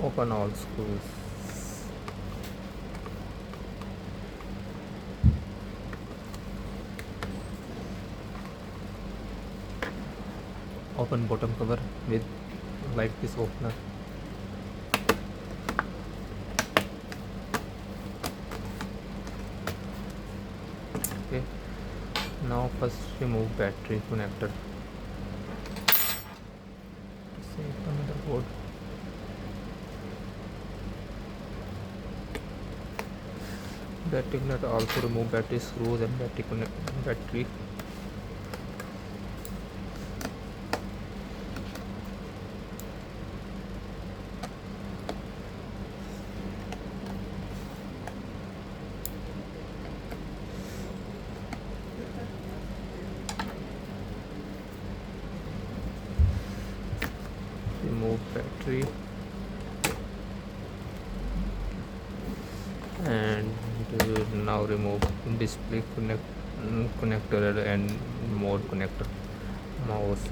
Open all screws. Open bottom cover with like this opener. Okay, now first remove battery connector. Save the motherboard. Battery connector, also remove battery screws and battery. Remove battery and now remove display connector and mode connector, mouse,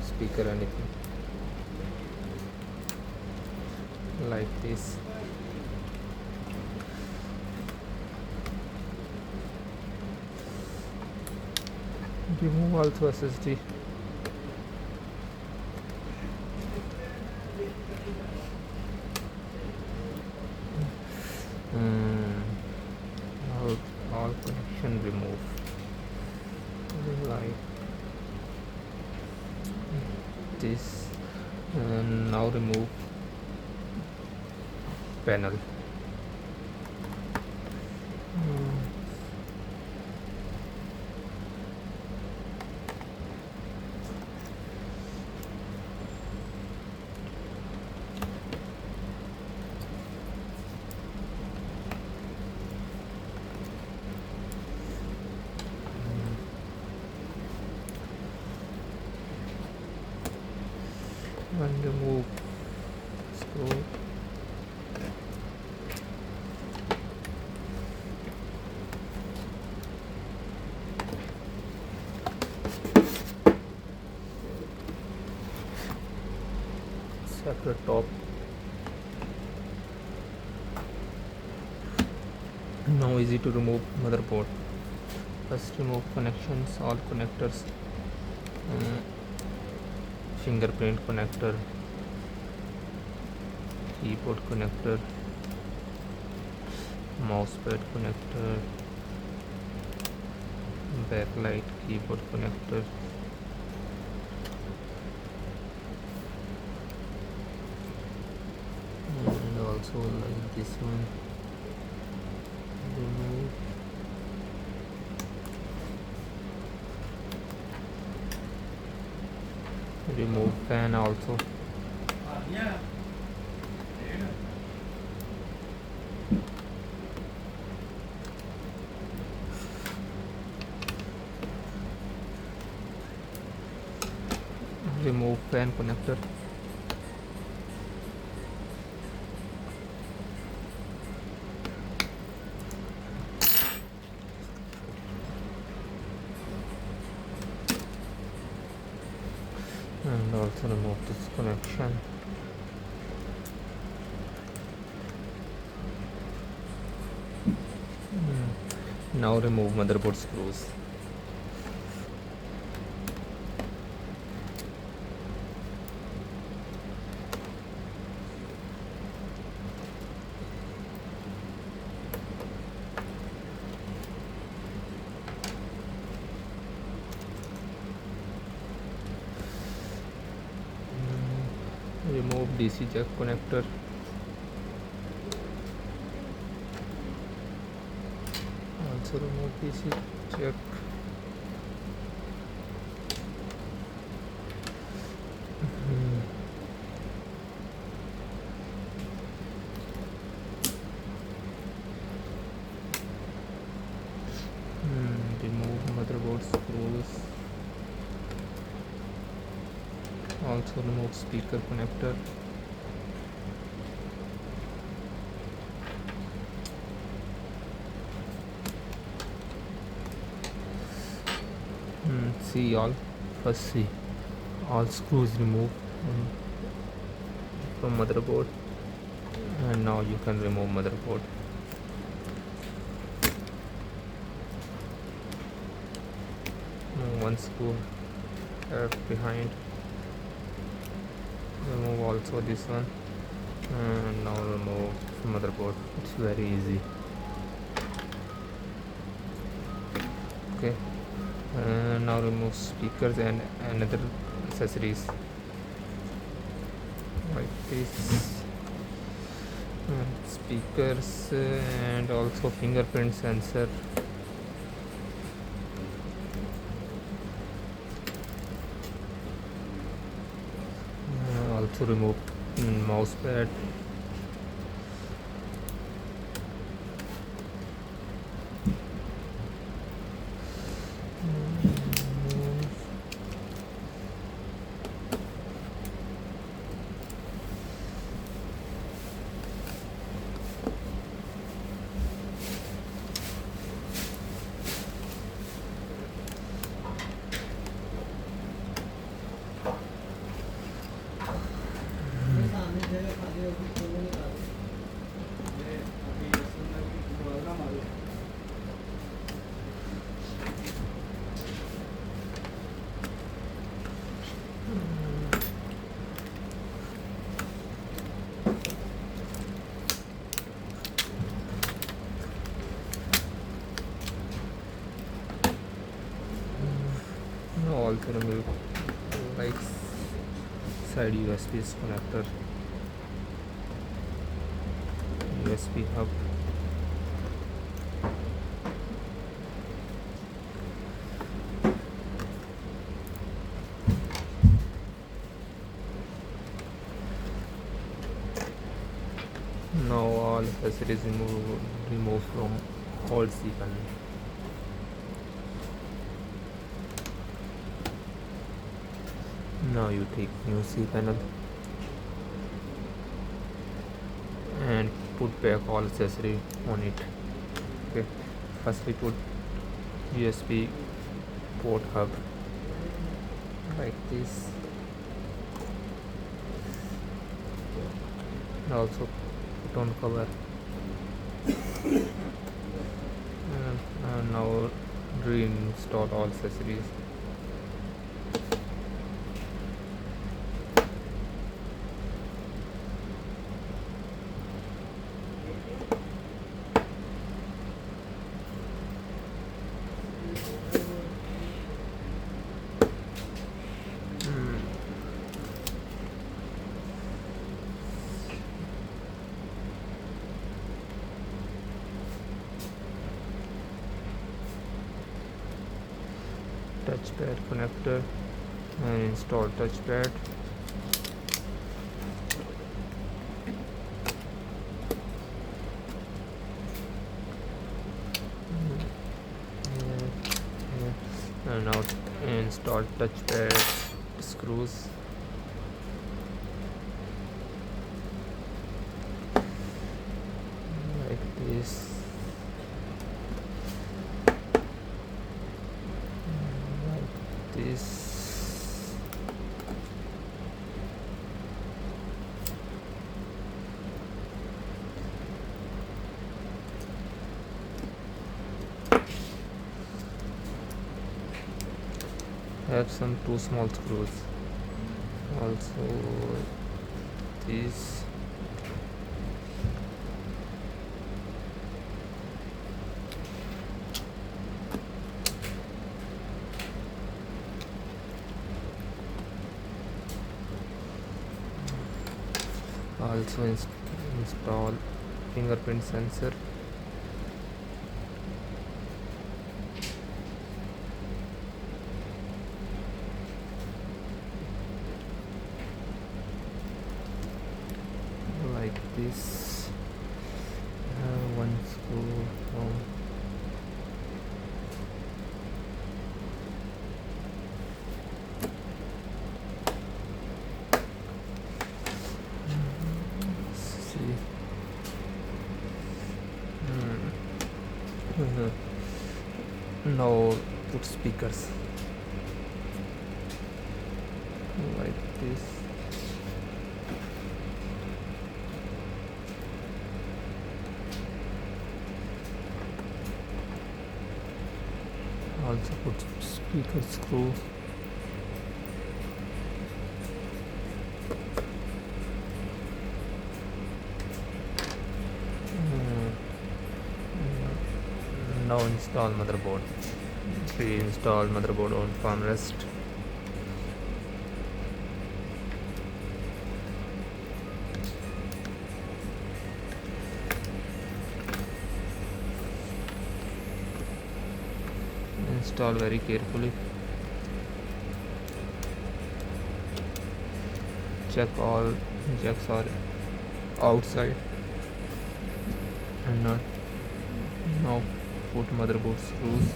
speaker, anything like this. Remove also SSD. All connection remove like this, and now remove panel. And remove screw. Separate top. Now easy to remove motherboard. First remove connections, all connectors. Fingerprint connector, keyboard connector, mousepad connector, backlight keyboard connector, and also like this one. Remove fan also. Remove fan connector. And also remove this connection. Now remove motherboard screws. Remove DC jack connector. Also remove DC jack. Remove motherboard screws. Also remove speaker connector. See all, first see all screws remove from motherboard. And now you can remove motherboard. One screw behind. Remove also this one, and now remove motherboard. It's very easy. Okay, and now remove speakers and another accessories like this. Speakers and also fingerprint sensor. Also remove mouse pad. Now also remove like side USB connector, USB hub. Now all accessories remove from old C panel. Now you take new C panel and put back all accessory on it. Okay, first we put USB port hub like this, and also put on cover, and now reinstall all accessories. Touchpad connector and install touchpad. And now install touchpad screws. Like this. This have some two small screws, also these. Also install fingerprint sensor. Like this. One screw from now put speakers like this. also put speaker screw. Now install motherboard. Pre-install motherboard on palmrest. Install very carefully. Check all jacks are outside and not. Now put motherboard screws.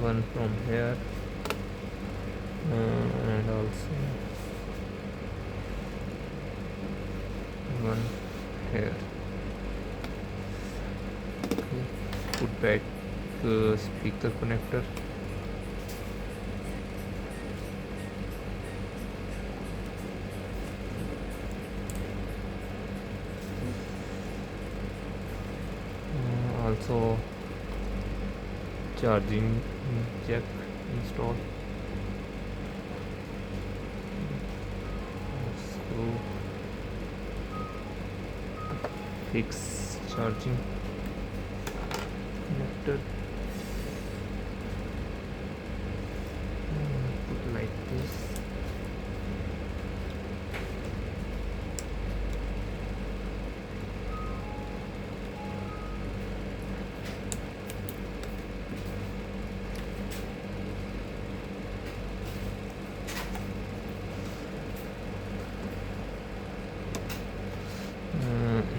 One from here and also one here. Okay. Put back speaker connector. Also charging jack install. Screw. Fix charging connector. Put like this.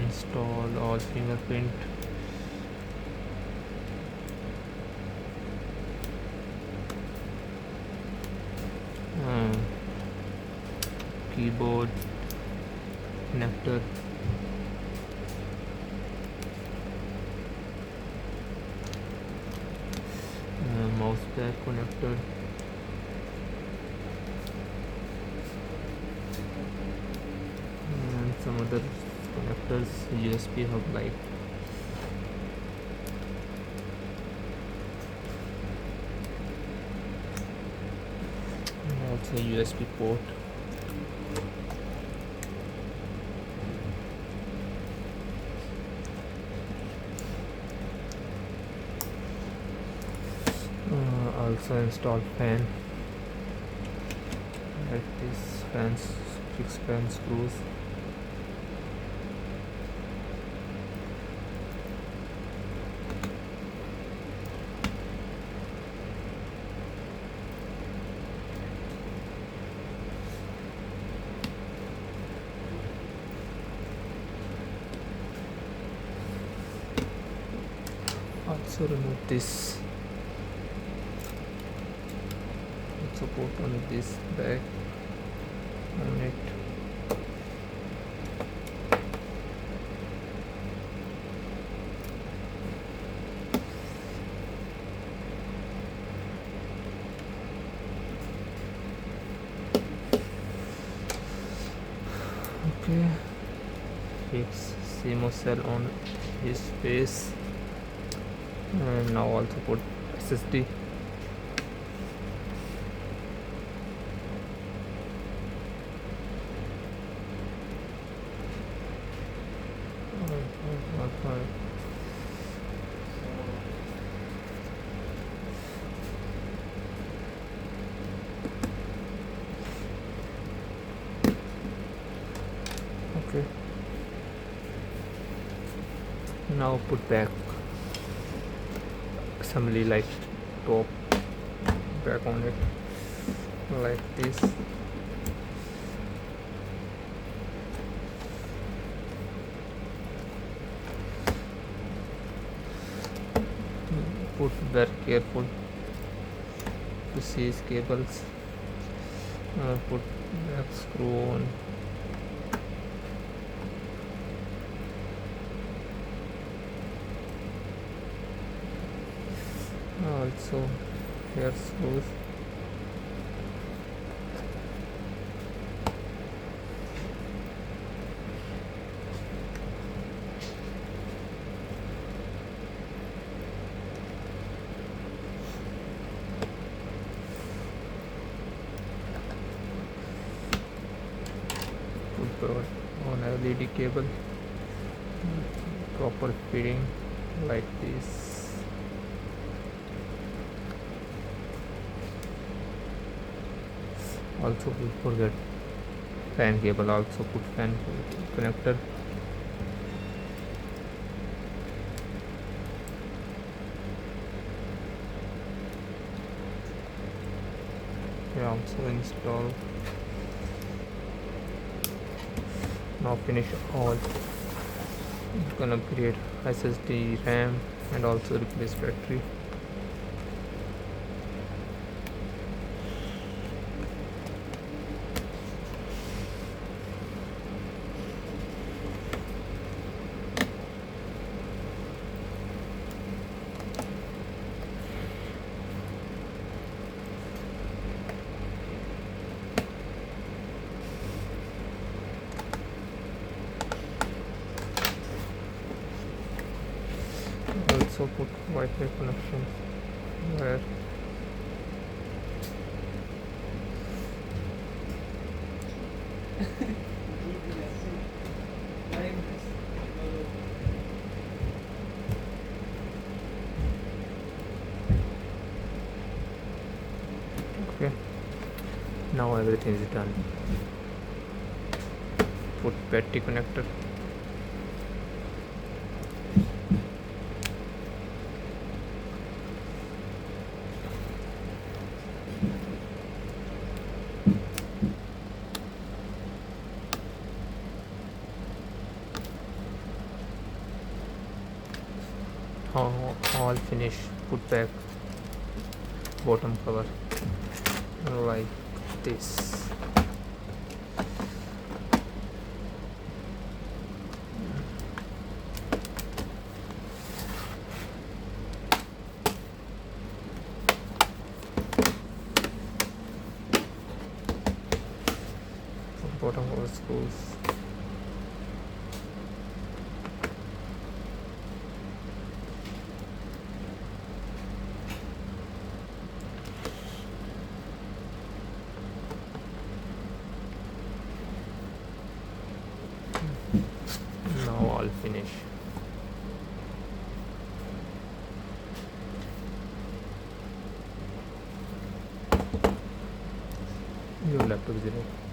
Install all fingerprint. Keyboard connector. Mouse pad connector. And some other connectors, USB hub light. And also USB port. Also install fan. Like this fans, fix fan screws. Also remove this. Also put on this back on it. Okay, fix CMOS cell on his face. And now also put SSD. Okay, now put back assembly like top back on it like this. Put very careful to seize cables. Put back screw on. Also here screws. on LED cable, proper fitting like this. Also we forget fan cable, also put fan connector. Also install. Now finish all. Gonna create SSD, RAM, and also replace battery. Also put Wi-Fi connection where okay, now everything is done. Put battery connector. All finish. Put back bottom cover like this. Bottom cover screws. Now all finish. You will have to 0.